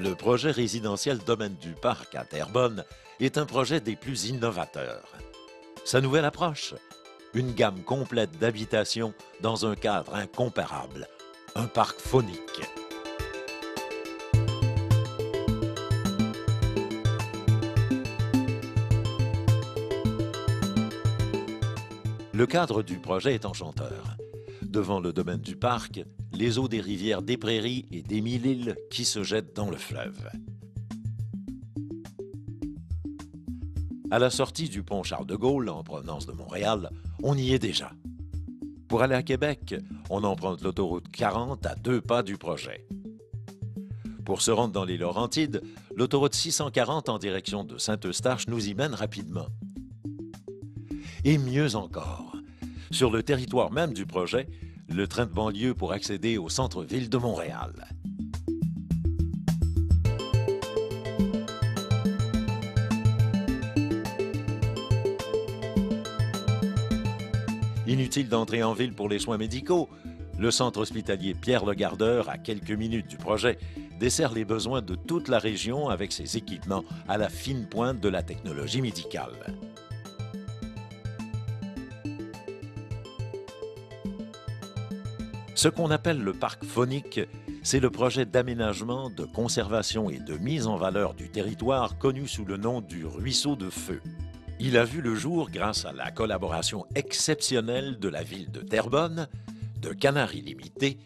Le projet résidentiel Domaine du Parc à Terrebonne est un projet des plus innovateurs. Sa nouvelle approche, une gamme complète d'habitations dans un cadre incomparable, un parc phonique. Le cadre du projet est enchanteur. Devant le domaine du parc, les eaux des rivières des Prairies et des Mille-Îles qui se jettent dans le fleuve. À la sortie du pont Charles de Gaulle, en provenance de Montréal, on y est déjà. Pour aller à Québec, on emprunte l'autoroute 40 à 2 pas du projet. Pour se rendre dans les Laurentides, l'autoroute 640 en direction de Saint-Eustache nous y mène rapidement. Et mieux encore, sur le territoire même du projet, le train de banlieue pour accéder au centre-ville de Montréal. Inutile d'entrer en ville pour les soins médicaux, le centre hospitalier Pierre-le-Gardeur, à quelques minutes du projet, dessert les besoins de toute la région avec ses équipements à la fine pointe de la technologie médicale. Ce qu'on appelle le parc phonique, c'est le projet d'aménagement, de conservation et de mise en valeur du territoire connu sous le nom du Ruisseau de Feu. Il a vu le jour grâce à la collaboration exceptionnelle de la ville de Terrebonne, de Canard Illimité,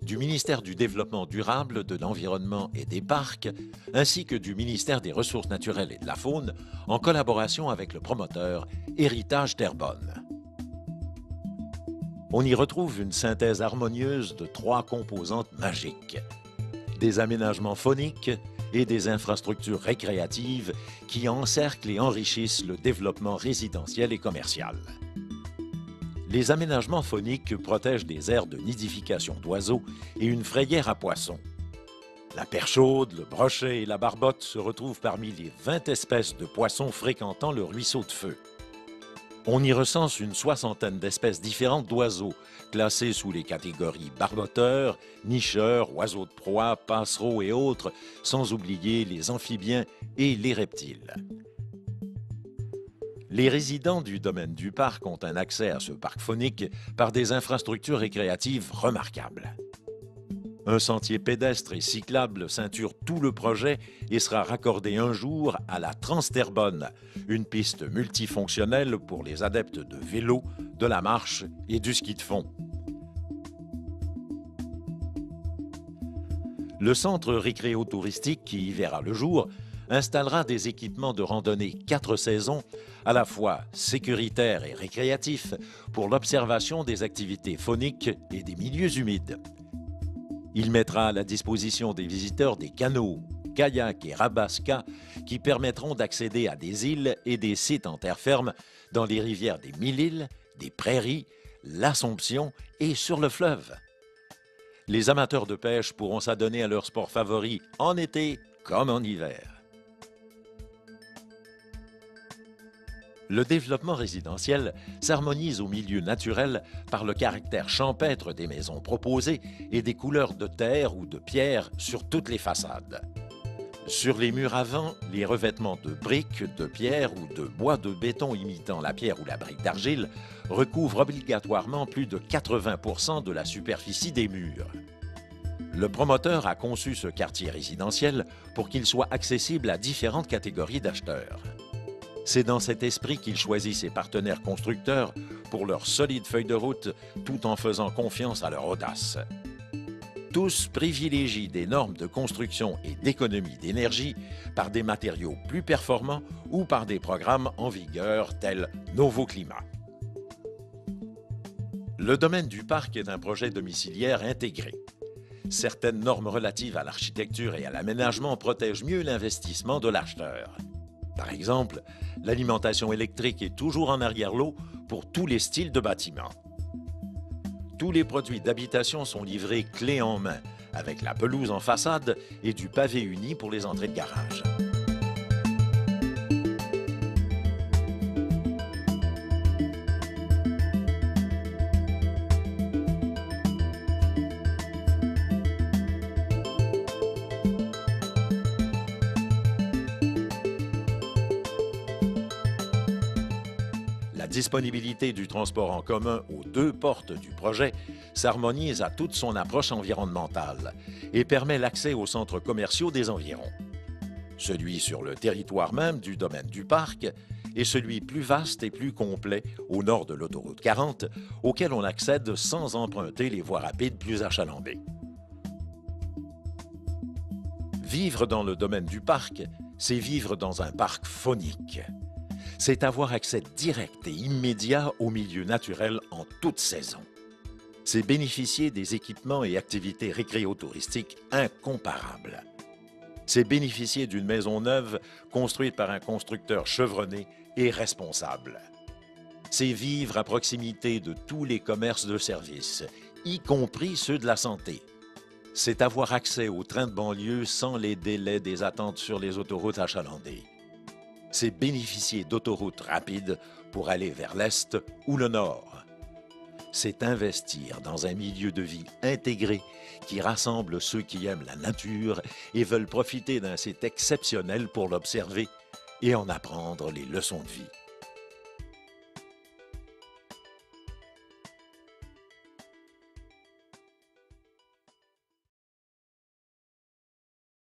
du ministère du Développement durable, de l'Environnement et des Parcs, ainsi que du ministère des Ressources naturelles et de la Faune, en collaboration avec le promoteur Héritage Terrebonne. On y retrouve une synthèse harmonieuse de 3 composantes magiques. Des aménagements phoniques et des infrastructures récréatives qui encerclent et enrichissent le développement résidentiel et commercial. Les aménagements phoniques protègent des aires de nidification d'oiseaux et une frayère à poissons. La perchaude, le brochet et la barbotte se retrouvent parmi les 20 espèces de poissons fréquentant le ruisseau de Feu. On y recense une 60aine d'espèces différentes d'oiseaux, classés sous les catégories barboteurs, nicheurs, oiseaux de proie, passereaux et autres, sans oublier les amphibiens et les reptiles. Les résidents du domaine du parc ont un accès à ce parc phonique par des infrastructures récréatives remarquables. Un sentier pédestre et cyclable ceinture tout le projet et sera raccordé un jour à la Trans-Terrebonne, une piste multifonctionnelle pour les adeptes de vélo, de la marche et du ski de fond. Le centre récréo-touristique qui y verra le jour installera des équipements de randonnée 4 saisons, à la fois sécuritaires et récréatifs, pour l'observation des activités phoniques et des milieux humides. Il mettra à la disposition des visiteurs des canots, kayaks et rabascas qui permettront d'accéder à des îles et des sites en terre ferme dans les rivières des Mille-Îles, des Prairies, l'Assomption et sur le fleuve. Les amateurs de pêche pourront s'adonner à leur sport favori en été comme en hiver. Le développement résidentiel s'harmonise au milieu naturel par le caractère champêtre des maisons proposées et des couleurs de terre ou de pierre sur toutes les façades. Sur les murs avant, les revêtements de briques, de pierre ou de bois de béton imitant la pierre ou la brique d'argile recouvrent obligatoirement plus de 80% de la superficie des murs. Le promoteur a conçu ce quartier résidentiel pour qu'il soit accessible à différentes catégories d'acheteurs. C'est dans cet esprit qu'il choisit ses partenaires constructeurs pour leur solide feuille de route tout en faisant confiance à leur audace. Tous privilégient des normes de construction et d'économie d'énergie par des matériaux plus performants ou par des programmes en vigueur tels Novoclimat. Le domaine du parc est un projet domiciliaire intégré. Certaines normes relatives à l'architecture et à l'aménagement protègent mieux l'investissement de l'acheteur. Par exemple, l'alimentation électrique est toujours en arrière-lot pour tous les styles de bâtiments. Tous les produits d'habitation sont livrés clé en main, avec la pelouse en façade et du pavé uni pour les entrées de garage. disponibilité du transport en commun aux deux portes du projet s'harmonise à toute son approche environnementale et permet l'accès aux centres commerciaux des environs. Celui sur le territoire même du domaine du parc et celui plus vaste et plus complet au nord de l'autoroute 40, auquel on accède sans emprunter les voies rapides plus achalandées. Vivre dans le domaine du parc, c'est vivre dans un parc faunique. C'est avoir accès direct et immédiat au milieu naturel en toute saison. C'est bénéficier des équipements et activités récréotouristiques incomparables. C'est bénéficier d'une maison neuve construite par un constructeur chevronné et responsable. C'est vivre à proximité de tous les commerces de services, y compris ceux de la santé. C'est avoir accès aux trains de banlieue sans les délais des attentes sur les autoroutes achalandées. C'est bénéficier d'autoroutes rapides pour aller vers l'Est ou le Nord. C'est investir dans un milieu de vie intégré qui rassemble ceux qui aiment la nature et veulent profiter d'un site exceptionnel pour l'observer et en apprendre les leçons de vie.